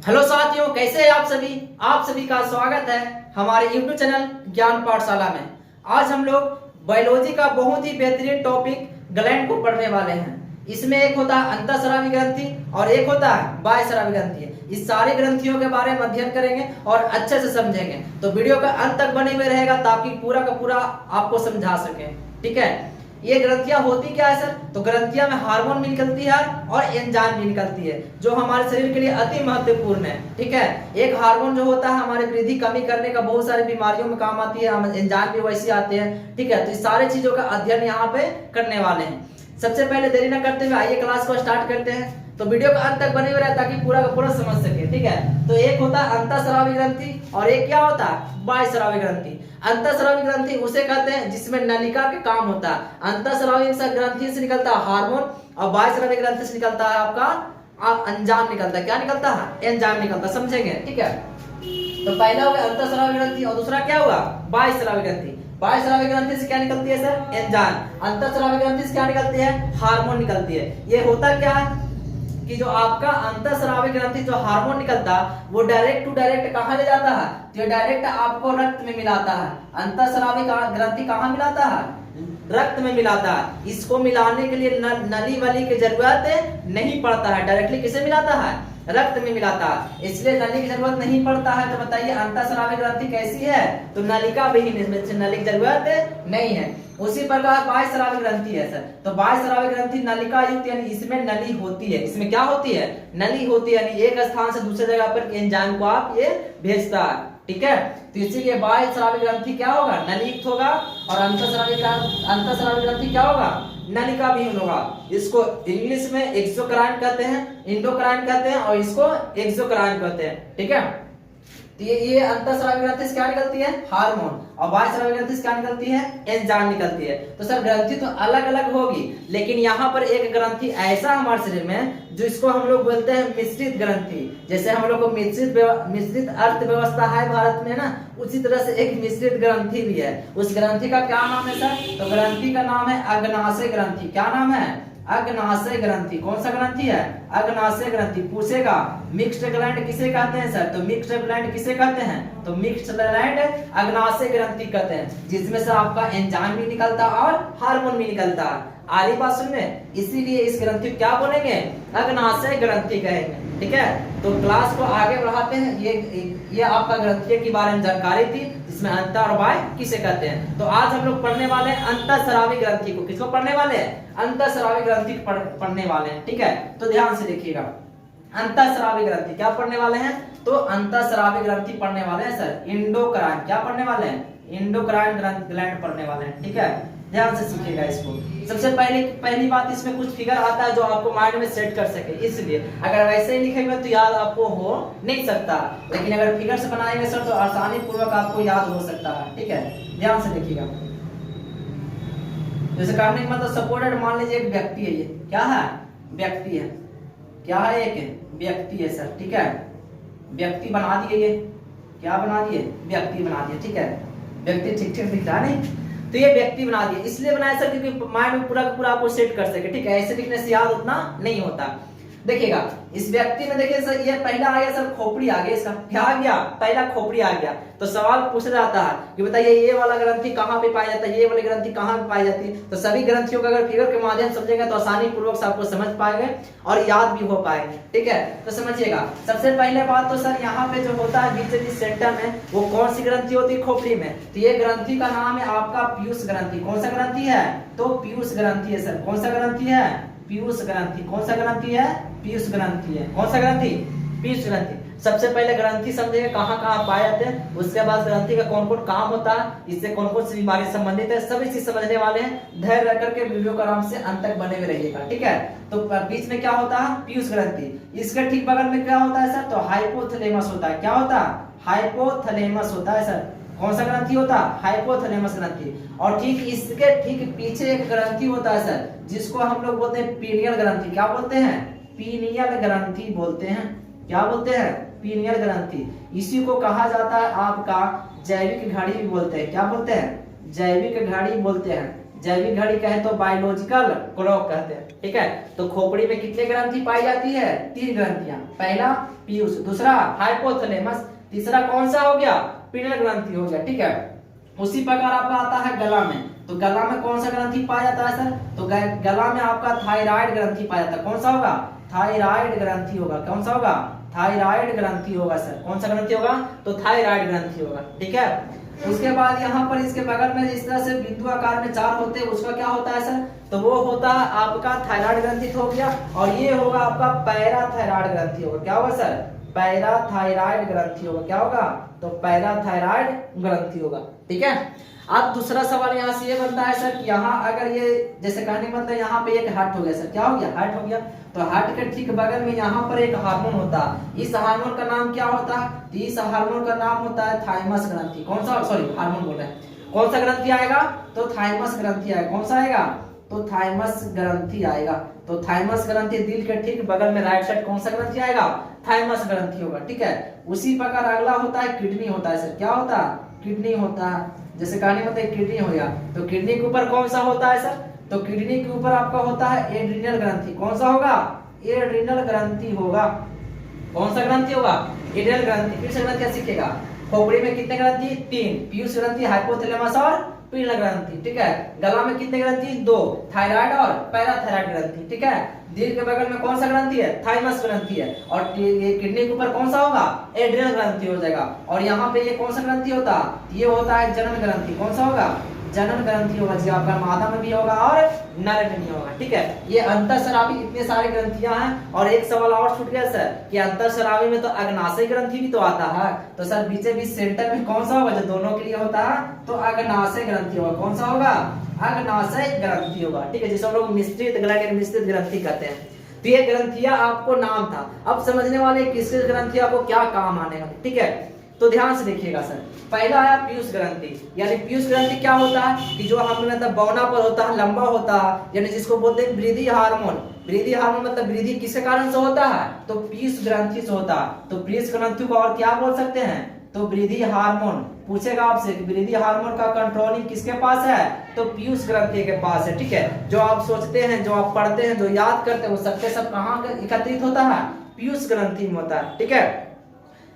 Hello साथियों, कैसे हैं आप सभी। आप सभी का स्वागत है हमारे YouTube चैनल ज्ञान पाठशाला में। आज हम लोग बायोलॉजी का बहुत ही बेहतरीन टॉपिक ग्लैंड को पढ़ने वाले हैं। इसमें एक होता है अंतःस्रावी ग्रंथि और एक होता है बाह्यस्रावी ग्रंथि। इस सारी ग्रंथियों के बारे में अध्ययन करेंगे और अच्छे से समझेंगे, तो वीडियो का अंत तक बने हुए रहेगा ताकि पूरा का पूरा आपको समझा सके। ठीक है, ये ग्रंथियां होती क्या है सर? तो ग्रंथियां में हार्मोन भी निकलती है और एंजाइम भी निकलती है जो हमारे शरीर के लिए अति महत्वपूर्ण है। ठीक है, एक हार्मोन जो होता है हमारे वृद्धि कमी करने का बहुत सारी बीमारियों में काम आती है, एंजाइम भी वैसे आते हैं। ठीक है, तो इस सारी चीजों का अध्ययन यहाँ पे करने वाले हैं। सबसे पहले देरी न करते हुए आइए क्लास को स्टार्ट करते हैं। तो वीडियो का अंत तक बने हुए रहे ताकि पूरा का पूरा समझ सके। ठीक है, तो एक होता है अंतःस्रावी ग्रंथि और एक क्या होता है? बाह्यस्रावी ग्रंथि। अंतःस्रावी ग्रंथि उसे कहते हैं जिसमें नलिका के काम होता है। अंतःस्रावी ग्रंथि से निकलता है हार्मोन और बाह्यस्रावी ग्रंथि से निकलता है आपका एंजाइम निकलता है। क्या निकलता है? एंजाइम निकलता है, समझेंगे। ठीक है, तो पहला हो गया अंतःस्रावी ग्रंथि और दूसरा क्या हुआ? बाह्यस्रावी ग्रंथि। बाह्यस्रावी ग्रंथि से क्या निकलती है सर? एंजाइम। अंतःस्रावी ग्रंथि से क्या निकलती है? हार्मोन निकलती है। ये होता क्या है कि जो आपका अंतःस्रावी ग्रंथि जो हार्मोन निकलता है वो डायरेक्ट टू डायरेक्ट कहां ले जाता है? तो डायरेक्ट आपको रक्त में मिलाता है। अंतःस्रावी ग्रंथि कहां मिलाता है? रक्त में मिलाता है। इसको मिलाने के लिए नली वली की जरूरत नहीं पड़ता है, डायरेक्टली किसे मिलाता है? रक्त में मिलाता है, इसलिए नली की जरूरत नहीं पड़ता है। तो बताइए अंतःस्रावी ग्रंथि कैसी है? तो नलिका विहीन, इसमें नली की जरूरत नहीं है। उसी प्रकार बाह्यस्रावी ग्रंथि है सर। तो बाह्यस्रावी ग्रंथि नलिका युक्त यानी इसमें नली होती है। इसमें क्या होती है? नली होती है, यानी एक स्थान से दूसरे जगह पर एंजाइम को आप ये भेजता है। ठीक है, तो इसीलिए बाह्यस्रावी ग्रंथि क्या होगा? नलियुक्त होगा और अंतःस्रावी ग्रंथि क्या होगा? नलिका विहीन होगा। इसको इंग्लिश में एक्सोक्राइन कहते हैं, इंडोक्राइन कहते हैं और इसको एक्सोक्राइन कहते हैं। ठीक है, तो ये अंतःस्रावी ग्रंथि से क्या निकलती है? हार्मोन। और बाह्यस्रावी ग्रंथि से क्या निकलती है? एंजाइम निकलती है। तो सर ग्रंथि तो अलग अलग होगी, लेकिन यहाँ पर एक ग्रंथि ऐसा हमारे शरीर में जो इसको हम लोग बोलते हैं मिश्रित ग्रंथि। जैसे हम लोग को मिश्रित अर्थव्यवस्था है भारत में ना, उसी तरह से एक मिश्रित ग्रंथि भी है। उस ग्रंथि का क्या नाम है सर? तो ग्रंथि का नाम है अग्नाशय ग्रंथि। क्या नाम है? अग्नाशय ग्रंथि। कौन सा ग्रंथि है? अग्नाशय ग्रंथि। पूछेगा मिक्स्ड ग्लैंड किसे कहते हैं सर? तो मिक्स्ड ग्लैंड किसे कहते हैं? तो मिक्स्ड ग्लैंड अग्नाशय ग्रंथि कहते हैं, जिसमें से आपका एंजाइम भी निकलता और हार्मोन भी निकलता है। आरी बात सुन में, इसीलिए इस ग्रंथि क्या बोलेंगे? अग्नाशय ग्रंथि कहेंगे। ठीक है, तो क्लास को आगे बढ़ाते हैं। ये आपका ग्रंथि के बारे में जानकारी थी, जिसमें अंत और बाह्य किसे कहते हैं। तो आज हम लोग पढ़ने वाले हैं अंतःस्रावी ग्रंथि को। किसको पढ़ने वाले हैं? अंतःस्रावी ग्रंथि पढ़ने वाले हैं। ठीक है, तो ध्यान से देखिएगा। अंतःस्रावी ग्रंथि क्या पढ़ने वाले हैं? तो अंतःस्रावी ग्रंथि पढ़ने वाले हैं सर इंडोक्राइन। क्या पढ़ने वाले हैं? इंडोक्राइन ग्लैंड पढ़ने वाले हैं। ठीक है, ध्यान से सीखिएगा इसको। सबसे पहली बात, इसमें कुछ फिगर आता है जो आपको माइंड में सेट कर सके, इसलिए अगर वैसे ही लिखेंगे तो याद आपको हो नहीं सकता, लेकिन अगर फिगर से बनाएंगे सर तो आसानी पूर्वक आपको याद हो सकता है। ठीक है, ध्यान से देखिएगा। जैसे करने का मतलब सपोर्टेड, मान लीजिए एक व्यक्ति है। ये क्या है? व्यक्ति है। क्या है? एक व्यक्ति है सर। ठीक है, व्यक्ति बना दिए। ये क्या बना दिए? व्यक्ति बना दिए। ठीक है, व्यक्ति ठीक ठीक दिख रहा है नहीं? तो ये व्यक्ति बना दिया, इसलिए बनाया सर क्योंकि माइंड में पूरा का पूरा आपको सेट कर सके। ठीक है, ऐसे लिखने से याद उतना नहीं होता। देखिएगा इस व्यक्ति में, देखिए सर ये पहला आ गया सर खोपड़ी आ गया। इसका क्या आ गया? पहला खोपड़ी आ गया। तो सवाल पूछा जाता है कि बताइए ये वाला ग्रंथि कहाँ पे पाया जाता है, ये वाली ग्रंथि कहाँ पे पाई जाती है। तो सभी ग्रंथियों का अगर फिगर के माध्यम से समझेंगे तो आसानी पूर्वक से आपको समझ पाएंगे और याद भी हो पाएंगे। ठीक है, तो समझिएगा। सबसे पहले बात तो सर यहाँ पे जो होता है बीच सेंटर में, वो कौन सी ग्रंथि होती है? खोपड़ी में। तो ये ग्रंथि का नाम है आपका पीयूष ग्रंथि। कौन सा ग्रंथि है? तो पीयूष ग्रंथि है सर। कौन सा ग्रंथि है? पीयूष ग्रंथि। कौन सा ग्रंथि है? पीयूष ग्रंथि है। कौन सा ग्रंथि? पीयूष ग्रंथि। सबसे पहले ग्रंथि समझेंगे कहाँ कहाँ पाए जाते हैं, उसके बाद ग्रंथि का कौन कौन काम होता है, इससे कौन कौन सी बीमारी संबंधित है, सभी चीज समझने वाले हैं। धैर्य रख करके वीडियो को आराम से अंत तक बने हुए रहिएगा। ठीक है, तो बीच में क्या होता है? पीयूष ग्रंथि। इसके ठीक बगल में क्या होता है सर? तो हाइपोथैलेमस होता है। क्या होता है? हाइपोथैलेमस होता है सर। कौन सा ग्रंथि होता है? हाइपोथैलेमस ग्रंथि। और ठीक इसके ठीक पीछे एक ग्रंथि होता है सर, जिसको हम लोग बोलते हैं पीनियल ग्रंथि। क्या बोलते हैं? पीनियल ग्रंथि बोलते हैं। क्या बोलते हैं? पीनियल ग्रंथि। इसी को कहा जाता है आपका जैविक घड़ी भी बोलते हैं। क्या बोलते हैं? जैविक घड़ी बोलते हैं। जैविक घड़ी कहे तो बायोलॉजिकल क्लॉक कहते हैं, ठीक है। तो खोपड़ी में कितने ग्रंथि पाई जाती है? 3 ग्रंथियां। पहला पीयूष, दूसरा हाइपोथैलेमस, तीसरा कौन सा हो गया? पीनल ग्रंथि हो गया, ठीक है। उसी प्रकार आपका आता है गला में, तो गला में कौन सा ग्रंथि पाया जाता है सर? तो गला में आपका थायराइड ग्रंथि पाया जाता है। कौन सा होगा? थायराइड ग्रंथि होगा। कौन सा होगा? थायराइड ग्रंथि होगा सर। कौन सा ग्रंथि होगा? तो थायराइड ग्रंथि होगा, ठीक है। उसके बाद यहाँ पर इसके बगल में इस तरह से बिंदु आकार में 4 होते हैं, उसका क्या होता है सर? तो वो होता है आपका थायराइड ग्रंथि हो गया, और ये होगा आपका पैराथायराइड ग्रंथि होगा। क्या होगा सर? पैराथायराइड ग्रंथि होगा। क्या होगा? तो पैराथायराइड ग्रंथि होगा, ठीक है। अब दूसरा सवाल यहाँ से ये बनता है सर कि यहाँ अगर ये जैसे कहने मतलब यहाँ पे एक हार्ट हो गया सर, क्या हो गया? हार्ट हो गया। तो हार्ट के ठीक बगल में यहाँ पर एक हार्मोन होता है, इस हार्मोन का नाम क्या होता है? तो इस हार्मोन का नाम होता है थाइमस ग्रंथि। कौन सा? सॉरी, हार्मोन बोल रहे हैं। कौन सा ग्रंथि आएगा? तो थाइमस ग्रंथि आएगा। कौन सा आएगा? तो थाइमस ग्रंथि आएगा। तो थाइमस ग्रंथि दिल के ठीक बगल में राइट साइड कौन सा ग्रंथि आएगा? थाइमस ग्रंथि होगा, ठीक है। उसी प्रकार अगला होता है किडनी होता है सर। क्या होता है? किडनी होता है। जैसे कहानी मतलब किडनी हो गया, तो किडनी के ऊपर कौन सा होता है सर? तो किडनी के ऊपर आपका होता है एड्रिनल ग्रंथि। कौन सा होगा? एड्रिनल ग्रंथि होगा। कौन सा ग्रंथि होगा? एड्रिनल ग्रंथि। फिर से ग्रंथि क्या सीखेगा? खोपड़ी में कितने ग्रंथि? 3। पीयूष ग्रंथि, हाइपोथैलेमस और पीनल ग्रंथि, ठीक है। गला में कितने ग्रंथि? 2, थायराइड और पैराथायराइड ग्रंथि, ठीक है। दिल के बगल में कौन सा ग्रंथि है? थाइमस ग्रंथि है। और ये किडनी के ऊपर कौन सा होगा? एड्रिनल ग्रंथि हो जाएगा। और यहाँ पे ये कौन सा ग्रंथि होता है? ये होता है जनन ग्रंथि। कौन सा होगा? जनन ग्रंथि होगा, जो आपका मादा में भी होगा और नर में नहीं होगा, ठीक है। ये अंतःस्रावी इतने सारे ग्रंथियां हैं। और एक सवाल और छूट गया सर कि अंतःस्रावी में तो अग्नाशय ग्रंथि भी तो आता है, तो सर बीचे बीच सेंटर में कौन सा होगा जो दोनों के लिए होता है? तो अग्नाशय ग्रंथि होगा। कौन सा होगा? अग्नाशय ग्रंथि होगा, ठीक है, जिसे हम लोग मिश्रित ग्लैंड मिश्रित ग्रंथि कहते हैं। तो ये ग्रंथियां आपको नाम था। अब समझने वाले किस ग्रंथियां को क्या काम आने वाले, ठीक है। तो ध्यान से देखिएगा सर। पहला आया पीयूष ग्रंथि, यानी पीयूष ग्रंथि क्या होता है कि जो हम मतलब बौना पर होता है, लंबा होता है, यानी जिसको बोलते हैं वृद्धि हार्मोन। वृद्धि हार्मोन मतलब वृद्धि किसके कारण से होता है? तो पीयूष ग्रंथि से होता है। तो पीयूष ग्रंथि को और क्या बोल सकते हैं? तो वृद्धि हार्मोन। पूछेगा आपसे कि वृद्धि हार्मोन का कंट्रोलिंग किसके पास है? तो पीयूष ग्रंथि के पास है, ठीक है। जो आप सोचते हैं, जो आप पढ़ते हैं, जो याद करते हैं, वो सबके सब कहाँ एकत्रित होता है? पीयूष ग्रंथि में होता है, ठीक है।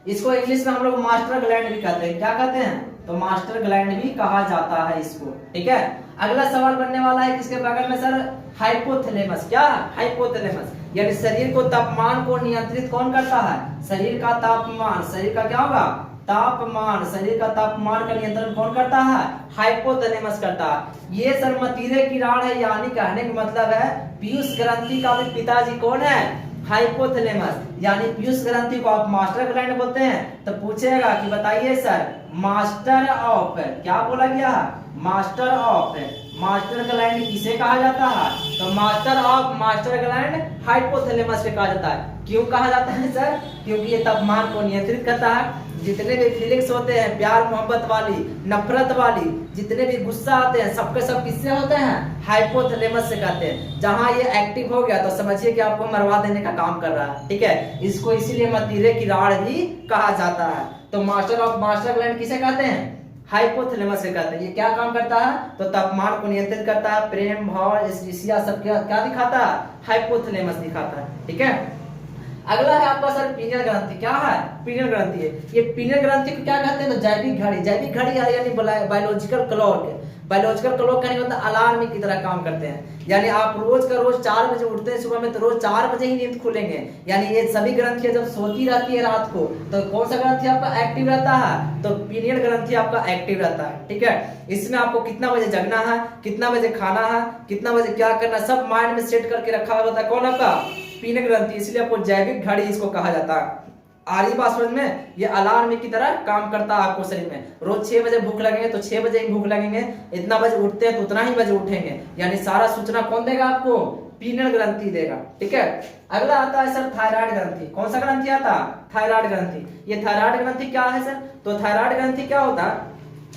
इसको इंग्लिश में हम लोग मास्टर ग्लैंड भी कहते हैं। क्या कहते हैं? तो मास्टर ग्लैंड भी कहा जाता है इसको, ठीक है। अगला सवाल बनने वाला है किसके बगल में सर? हाइपोथैलेमस। क्या? हाइपोथैलेमस, यानी शरीर को तापमान को नियंत्रित कौन करता है? शरीर का तापमान, शरीर का क्या होगा? तापमान, शरीर का तापमान का नियंत्रण कौन करता है? हाइपोथैलेमस करता है। ये सर मतीरे की राड है, यानी कहने का मतलब है पीयूष ग्रंथि का भी पिताजी कौन है? हाइपोथैलेमस। यानी पीयूष ग्रंथि को आप मास्टर ग्लैंड बोलते हैं। तो पूछेगा कि बताइए सर, मास्टर ऑफ, क्या बोला गया? मास्टर ऑफ, मास्टर ग्लैंड किसे कहा जाता है? तो master of master gland hypothalamus से कहा जाता है। क्यों कहा जाता है सर? क्योंकि ये तापमान को नियंत्रित करता है। जितने भी फीलिंग्स होते हैं, प्यार मोहब्बत वाली, नफरत वाली, जितने भी गुस्सा आते हैं, सबके सब किससे होते हैं? हाइपोथैलेमस से कहते हैं। जहां ये एक्टिव हो गया तो समझिए कि आपको मरवा देने का काम कर रहा है, ठीक है। इसको इसीलिए मतीरे की राड भी कहा जाता है। तो मास्टर ऑफ मास्टर ग्लैंड किसे कहते हैं? हाइपोथैलेमस से कहते हैं। ये क्या काम करता है? तो तापमान को नियंत्रित करता है, प्रेम भाव ईर्ष्या सब क्या दिखाता है? हाइपोथैलेमस दिखाता है, ठीक है। अगला है आपका सर पीनियल ग्रंथि। क्या है? पीनियल ग्रंथि है। ये पीनियल ग्रंथि को क्या कहते हैं? तो जैविक घड़ी। जैविक घड़ी यानी बायोलॉजिकल क्लॉक। बायोलॉजिकल क्लॉक कहने का मतलब अलार्म की तरह काम करते हैं। यानी आप रोज का रोज 4 बजे उठते हैं सुबह में, तो रोज 4 बजे ही नींद खुलेंगे। यानी ये सभी ग्रंथियां जब सोती रहती है रात को, तो कौन सा ग्रंथि आपका एक्टिव रहता है? तो पीनियल ग्रंथि आपका एक्टिव रहता है, ठीक है। इसमें आपको कितना बजे जगना है, कितना बजे खाना है, कितना बजे क्या करना, सब माइंड में सेट करके रखा हुआ होता है। कौन आपका? पीनियल ग्रंथि। इसलिए आपको जैविक घड़ी इसको कहा जाता है। आरी बात समझ में? ये अलार्म की तरह काम करता है आपको शरीर में। रोज 6 बजे भूख लगेंगे तो 6 बजे ही भूख लगेंगे, इतना बजे उठते हैं तो उतना ही बजे उठेंगे। यानी सारा सूचना कौन देगा आपको? पीनियल ग्रंथि देगा, ठीक है। अगला आता है सर थायराइड ग्रंथि। कौन सा ग्रंथि आता है? थायराइड ग्रंथि। ये थायराइड ग्रंथि क्या है सर? तो थायराइड ग्रंथि क्या होता है?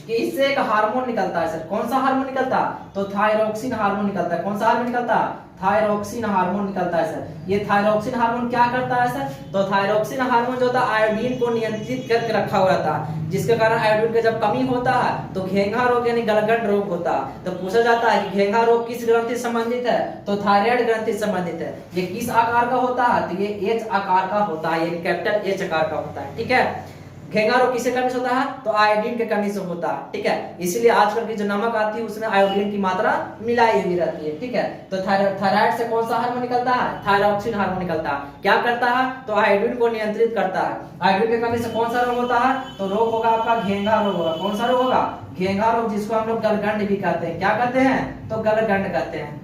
कि इससे एक हार्मोन निकलता है सर। कौन सा हार्मोन निकलता? तो थायरोक्सिन हार्मोन निकलता है। कौन सा हार्मोन निकलता? थायरोक्सिन हार्मोन निकलता है सर। ये थायरोक्सिन हार्मोन क्या करता है सर? तो थायरोक्सिन हार्मोन जो होता है आयोडीन को नियंत्रित करके रखा हुआ था, जिसके कारण आयोडीन का जब कमी होता है तो घेंघा रोग यानी गलगंड रोग होता है। तो पूछा जाता है कि घेंघा रोग किस ग्रंथि से संबंधित है? तो थायराइड ग्रंथि से संबंधित है। ये किस आकार का होता है? तो ये एच आकार का होता है, यानी कैपिटल एच आकार का होता है। ठीक है, घेंघा रोग किससे कमी से होता है? तो आयोडीन के कमी से होता है। ठीक है, इसीलिए आजकल की जो नमक आती है उसमें आयोडीन की मात्रा मिलाई हुई रहती है। ठीक है, तो थायराइड से कौन सा हार्मोन निकलता है? थायरोक्सिन हार्मोन निकलता है। क्या करता है? तो आयोडीन को नियंत्रित करता है। आयोडीन की कमी से कौन सा रोग होता है? तो रोग होगा आपका घेंघा रोग होगा। कौन सा रोग होगा? घेंघा रोग, जिसको हम लोग गलगंड भी कहते हैं। क्या कहते हैं? तो गलगंड कहते हैं।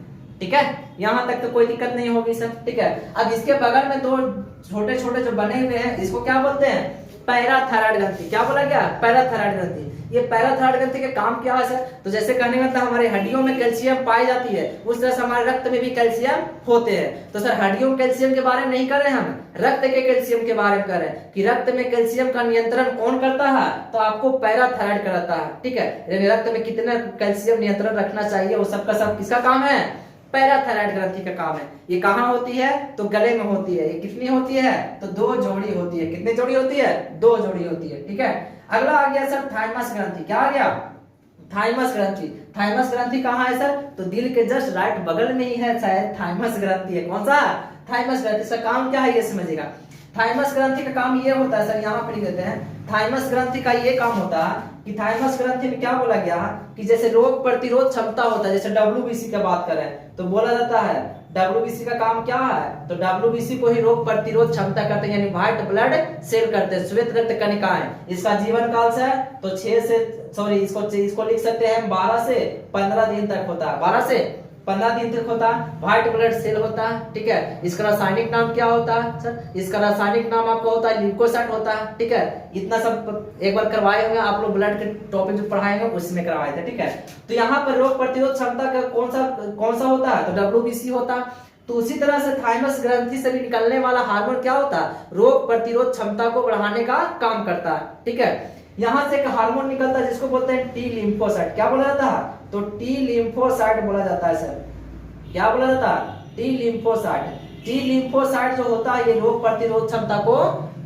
ठीक है, यहाँ तक तो कोई दिक्कत नहीं होगी सर। ठीक है, अब इसके बगल में दो छोटे छोटे जो बने हुए हैं, इसको क्या बोलते हैं? पैराथायराइड ग्रंथि। क्या बोला गया? पैराथायराइड ग्रंथि। ये पैराथायराइड ग्रंथि के काम क्या है सर? तो जैसे कहने का मतलब हमारे हड्डियों में कैल्शियम पाई जाती है, उस तरह से हमारे रक्त में भी कैल्शियम होते हैं। तो सर हड्डियों में कैल्शियम के बारे में नहीं कर रहे हैं हम, रक्त के कैल्शियम के बारे में कर रहे हैं कि रक्त में कैल्शियम का नियंत्रण कौन करता है? तो आपको पैराथायराइड कराता है। ठीक है, यानी रक्त में कितना कैल्शियम नियंत्रण रखना चाहिए वो सबका सब किसका काम है? पैराथायराइड ग्रंथि का काम है। ये कहाँ होती है? तो गले में होती है। ये कितनी होती है? तो 2 जोड़ी होती है। कितनी जोड़ी होती है? 2 जोड़ी होती है। ठीक है, अगला आ गया सर थाइमस ग्रंथि। क्या आ गया? थाइमस ग्रंथि। थाइमस ग्रंथि कहाँ है सर? तो दिल के जस्ट राइट बगल में ही है शायद थाइमस ग्रंथि है। कौन सा? थाइमस ग्रंथि। इसका काम क्या है ये समझिएगा। थाइमस ग्रंथि का काम ये होता है सर, यहाँ पर लिख देते हैं। थाइमस ग्रंथि का ये काम होता है कि थाइमस ग्रंथि में क्या बोला गया कि जैसे रोग प्रतिरोध क्षमता होता है, जैसे डब्ल्यूबीसी की बात करें तो बोला जाता है डब्ल्यूबीसी का काम क्या है? तो डब्ल्यूबीसी को ही रोग प्रतिरोध क्षमता करते हैं, यानी व्हाइट ब्लड सेल करते हैं, श्वेत रक्त कणिकाएं। इसका जीवन काल से तो 6 से इसको लिख सकते हैं 12 से 15 दिन तक होता है। 12 से 15 दिन तक होता है, व्हाइट ब्लड सेल होता है। ठीक है, इसका रासायनिक नाम क्या होता है सर? इसका रासायनिक नाम आपका होता है ल्यूकोसाइट होता है। ठीक है, इतना सब एक बार करवाए होंगे आप लोग, ब्लड के टॉपिक जो पढ़ाए होंगे उसमें करवाए थे। ठीक है, तो यहाँ पर रोग प्रतिरोध क्षमता का कौन सा होता है? तो डब्ल्यूबीसी होता है। तो उसी तरह से थाइमस ग्रंथि से भी निकलने वाला हार्मोन क्या होता है? रोग प्रतिरोध क्षमता को बढ़ाने का काम करता है। ठीक है, यहाँ से एक हार्मोन निकलता है जिसको बोलते हैं टी लिम्फोसाइट। क्या बोला जाता है? तो टी लिम्फोसाइट बोला जाता है सर। क्या बोला जाता है? T lymphocyte. टी लिम्फोसाइट जो होता है ये रोग प्रतिरोध क्षमता को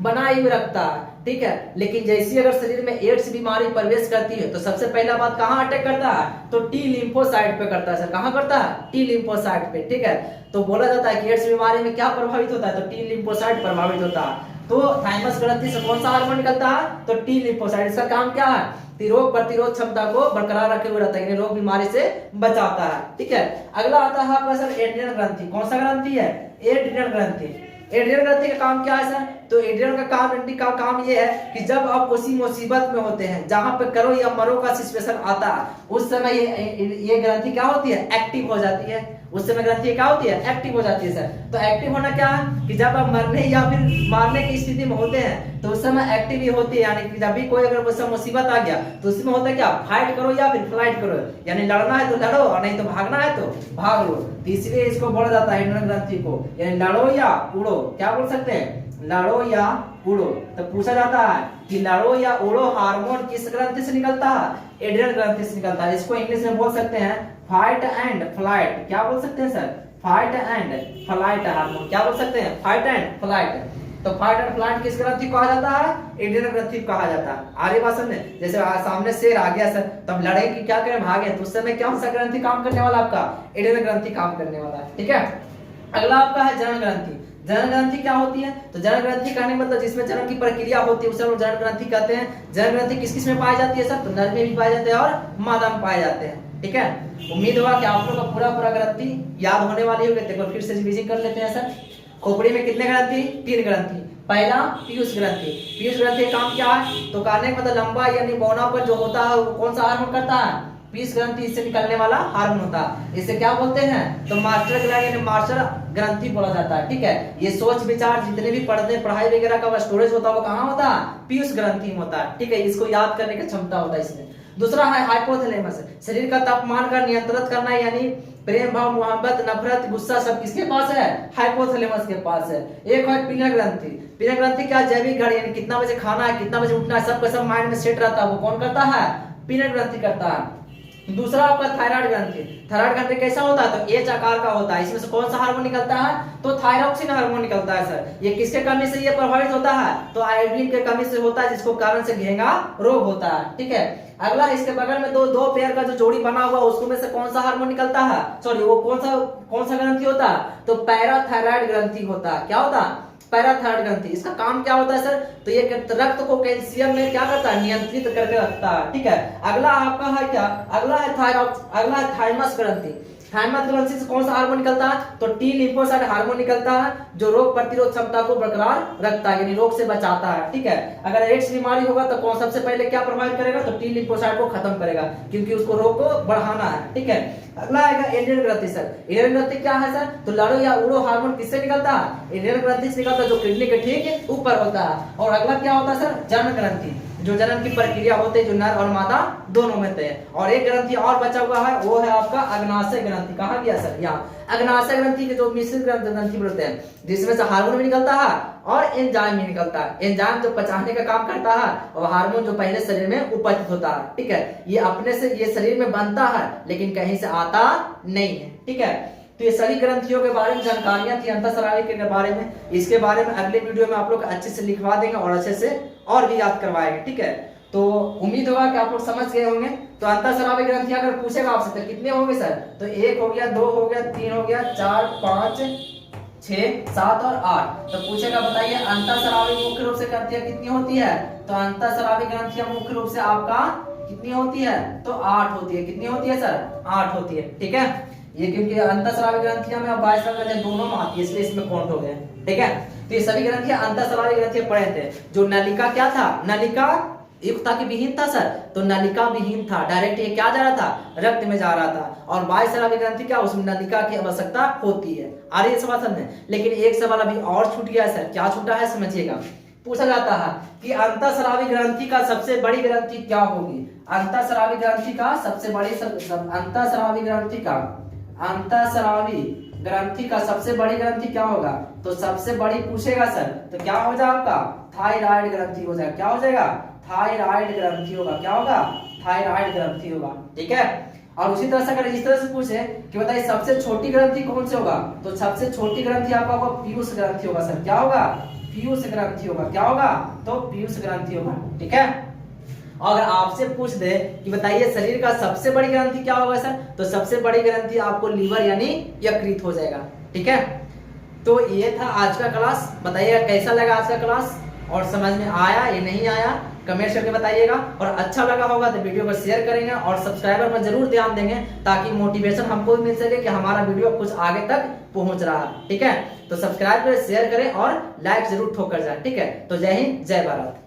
बनाए हुए रखता है। ठीक है, लेकिन जैसी अगर शरीर में एड्स बीमारी प्रवेश करती है तो सबसे पहला बात कहाँ अटैक करता है? तो टी लिम्फोसाइट पे करता है सर। कहाँ करता है? टी लिम्फोसाइट पे। ठीक है, तो बोला जाता है कि एड्स बीमारी में क्या प्रभावित होता है? तो टी लिम्फोसाइट प्रभावित होता है। तो थाइमस ग्रंथि से कौन सा हार्मोन निकलता है? तो टी लिम्फोसाइट। इसका काम क्या है? रोग प्रतिरोध क्षमता को बरकरार रखे हुए रहता है, रोग बीमारी से बचाता है। ठीक है, अगला आता है आपका सर एड्रिनल ग्रंथि। कौन सा ग्रंथि है? एड्रिनल ग्रंथि। एड्रिनल ग्रंथि का काम क्या है सर? तो एड्रिनल का काम ये है कि जब आप उसी मुसीबत में होते हैं जहां पे करो या मरो का सिचुएशन आता है, उस समय ये ग्रंथि क्या होती है? एक्टिव हो जाती है। उस समय ग्रंथि क्या होती है? एक्टिव हो जाती है सर। तो एक्टिव होना क्या है कि जब आप मरने या फिर मारने की स्थिति में होते हैं तो उस समय एक्टिव ही होती है, यानी कि जब भी कोई अगर उस समय मुसीबत आ गया तो उसमें होता है क्या? फाइट करो या फिर फ्लाइट करो, यानी लड़ना है तो लड़ो और नहीं तो भागना है तो भाग लो। तो इसलिए इसको बोला जाता है एड्रिनल ग्रंथि को, यानी लड़ो या उड़ो। क्या बोल सकते हैं? लड़ो या उड़ो। तो पूछा जाता है कि लड़ो या उड़ो हार्मोन किस ग्रंथि से निकलता है? एड्रिनल ग्रंथि से निकलता है। इसको इंग्लिश में बोल सकते हैं फाइट एंड फ्लाइट। क्या बोल सकते हैं sir? Fight and flight hormone. क्या बोल सकते हैं? Fight and flight. तो फाइट एंड फ्लाइट किस ग्रंथि को कहा जाता है? एड्रिनल ग्रंथि को कहा जाता है। आर्य भाषण में जैसे सामने शेर आ गया सर, तब लड़ाई की क्या करें? भागे। तो उस समय कौन सा ग्रंथि काम करने वाला? आपका एड्रिनल ग्रंथि काम करने वाला है। ठीक है, अगला आपका है जनन ग्रंथि। जनन ग्रंथि क्या होती है? तो जनन ग्रंथि कहने मतलब जिसमें जनन की प्रक्रिया होती है उसे हम जनन ग्रंथि कहते हैं। जनन ग्रंथि किस किस में पाई जाती है सर? तो नर में भी पाए जाते हैं और मादा में पाए जाते हैं। ठीक है, उम्मीद हुआ कि आप लोग का पूरा ग्रंथि याद होने वाली होगी। तो फिर से रिवीजन कर लेते हैं सर। खोपड़ी में कितने ग्रंथि? 3 ग्रंथि। पहला पीयूष ग्रंथि। पीयूष ग्रंथि का काम क्या है? तो कहने का मतलब लंबा यानी बौना पर जो होता है वो कौन सा हार्मोन करता है? पीयूष ग्रंथि। इससे निकलने वाला हार्मोन होता है। इसे क्या बोलते हैं? तो मास्टर ग्लैंड यानी मास्टर ग्रंथि बोला जाता है। ठीक है, ये सोच विचार जितने भी पढ़ाई वगैरह का स्टोरेज होता है वो कहाँ होता है? पीयूष ग्रंथि में होता है। ठीक है, इसको याद करने की क्षमता होता है इसमें। दूसरा है हाइपोथैलेमस। शरीर का तापमान का नियंत्रित करना, यानी प्रेम भाव मोहब्बत नफरत गुस्सा सब किसके पास है? हाइपोथैलेमस के पास है। एक है पीनल ग्रंथि। पीनल ग्रंथि क्या? जैविक घड़ी, यानी कितना बजे खाना है कितना बजे उठना है सबका सब माइंड में सेट रहता है, वो कौन करता है? पीनट ग्रंथि करता है। दूसरा आपका थायराइड ग्रंथि। थायराइड ग्रंथि कैसा होता है? तो एच आकार का होता है। इसमें से कौन सा हार्मोन निकलता है? तो थायरॉक्सिन हार्मोन निकलता है सर। ये किसके कमी से ये प्रभावित होता है? तो आयोडीन के कमी से होता है, जिसको कारण से घेंगा रोग होता है। ठीक है, अगला इसके बगल में दो पेयर का जो जोड़ी बना हुआ उसको में से कौन सा हार्मोन निकलता है? सॉरी, वो कौन सा ग्रंथि होता है? तो पैराथायराइड ग्रंथि होता है। क्या होता है? पैराथायराइड ग्रंथि। इसका काम क्या होता है सर? तो ये रक्त को कैल्शियम में क्या करता है? नियंत्रित करके रखता है। ठीक है, अगला आपका है क्या? अगला है थाइमस ग्रंथि। थाइमस ग्रंथि से कौन सा हार्मोन निकलता है? तो टी लिम्फोसाइट हार्मोन निकलता है, जो रोग प्रतिरोध क्षमता को बरकरार रखता है, यानी रोग से बचाता है। ठीक है, अगर एड्स बीमारी होगा तो कौन सबसे पहले क्या प्रभावित करेगा? तो टी लिम्फोसाइट को खत्म करेगा, क्योंकि उसको रोग को बढ़ाना है। ठीक है, अगला आएगा एड्रिनल ग्रंथि सर। एड्रिनल ग्रंथि क्या है सर? तो लड़ो या उड़ो हार्मोन किससे निकलता है? एड्रिनल ग्रंथि से निकलता है, जो किडनी के ठीक ऊपर होता है। और अगला क्या होता है सर? जनन ग्रंथि, जो जनन की प्रक्रिया होती है, जो नर और मादा दोनों में है। और एक ग्रंथि और बचा हुआ है, वो है आपका अग्नाशय ग्रंथि। कहाँ गया सर? यहाँ अग्नाशय ग्रंथि के जो मिश्रित ग्रंथि बोलते हैं, जिसमें से हार्मोन भी निकलता है और एंजाइम भी निकलता है। एंजाइम जो पचाने का काम करता है, और हार्मोन जो पहले शरीर में उपस्थित होता है। ठीक है, ये अपने से ये शरीर में बनता है, लेकिन कहीं से आता नहीं है। ठीक है, तो ये सभी ग्रंथियों के बारे में जानकारियां थी, अंतःस्रावी के बारे में। इसके बारे में अगले वीडियो में आप लोग अच्छे से लिखवा देंगे और अच्छे से और भी याद करवाएंगे। ठीक है, तो उम्मीद होगा कि आप लोग समझ गए होंगे। तो अंतःस्रावी ग्रंथि अगर पूछेगा आपसे तो कितने होंगे सर? तो 1 हो गया, 2 हो गया, 3 हो गया, 4, 5, 6, 7 और 8। तो पूछेगा बताइए अंतःस्रावी मुख्य रूप से ग्रंथियां कितनी होती है? तो अंतःस्रावी ग्रंथियां मुख्य रूप से आपका कितनी होती है? तो 8 होती है। कितनी होती है सर? 8 होती है। ठीक है, ये क्योंकि अंतःस्रावी ग्रंथियां में और बाह्यस्रावी ग्रंथियां दोनों में आती है, इसलिए इसमें काउंट हो गए। ठीक है, तो ये सभी ग्रंथियां अंतःस्रावी ग्रंथियां पढ़े थे। जो नलिका क्या था? नलिका युक्ता के विहीन था सर, तो नलिका विहीन था, डायरेक्ट ये क्या जा रहा था? रक्त में जा रहा था। और बाह्यस्रावी ग्रंथि क्या? उसमें नलिका की आवश्यकता होती है। आ रही है सवाल समझ में? लेकिन एक सवाल अभी और छूट गया सर। क्या छूटा है समझिएगा। पूछा जाता है कि अंतःस्रावी ग्रंथि का सबसे बड़ी ग्रंथि क्या होगी? अंतःस्रावी ग्रंथि का सबसे बड़ी ग्रंथि का सबसे बड़ी ग्रंथि क्या होगा? तो सबसे बड़ी पूछेगा सर, तो क्या हो जाएगा आपका? थायराइड ग्रंथि हो जाएगा। क्या हो जाएगा? थायराइड ग्रंथि होगा। क्या होगा? थायराइड ग्रंथि होगा। ठीक है, और उसी तरह से अगर इस तरह से पूछे कि बताइए सबसे छोटी ग्रंथि कौन से होगा? तो सबसे छोटी ग्रंथि आपका होगा पीयूष ग्रंथि होगा सर। क्या होगा? पीयूष ग्रंथि होगा। क्या होगा? तो पीयूष ग्रंथि होगा। ठीक है, अगर आपसे पूछ दे कि बताइए शरीर का सबसे बड़ी ग्रंथि क्या होगा सर? तो सबसे बड़ी ग्रंथि आपको लीवर यानी यकृत हो जाएगा। ठीक है, तो ये था आज का क्लास। बताइएगा कैसा लगा आज का क्लास, और समझ में आया या नहीं आया कमेंट करके बताइएगा। और अच्छा लगा होगा तो वीडियो को शेयर करेंगे और सब्सक्राइबर पर जरूर ध्यान देंगे, ताकि मोटिवेशन हमको भी मिल सके कि हमारा वीडियो कुछ आगे तक पहुंच रहा है। ठीक है, तो सब्सक्राइब करें, शेयर करें और लाइक जरूर ठोकर जाए। ठीक है, तो जय हिंद, जय भारत।